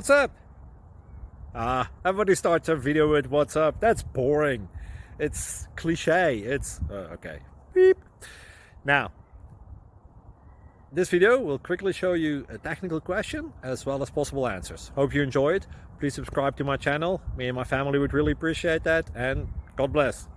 What's up? Everybody starts a video with what's up. That's boring. It's cliche. It's okay. Beep. Now, this video will quickly show you a technical question as well as possible answers. Hope you enjoy it. Please subscribe to my channel. Me and my family would really appreciate that, and God bless.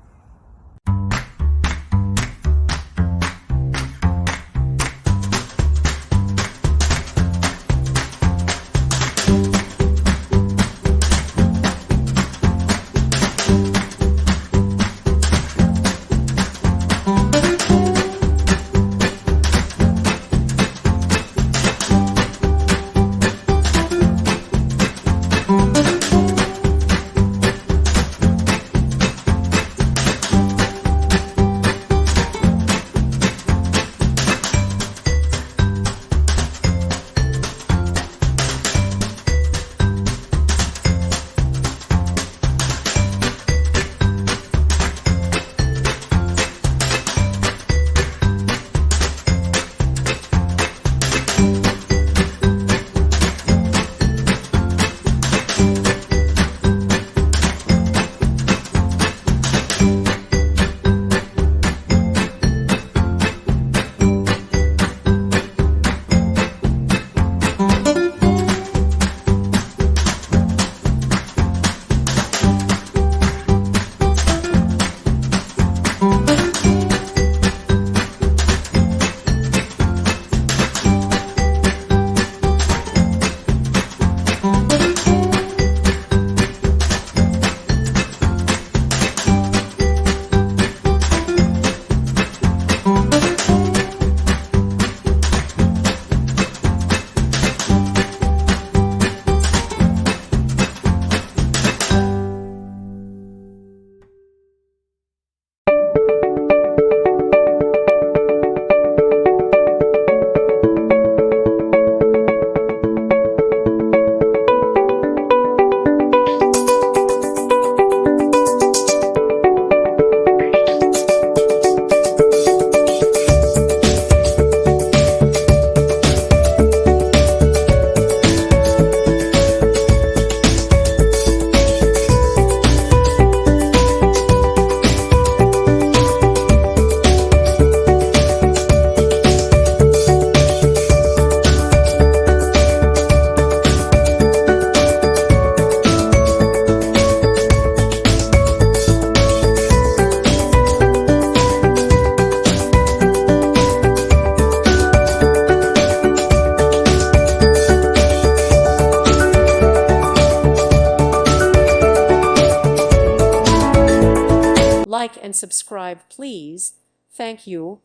Like and subscribe, please. Thank you.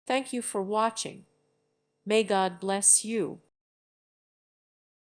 Thank you for watching. May God bless you.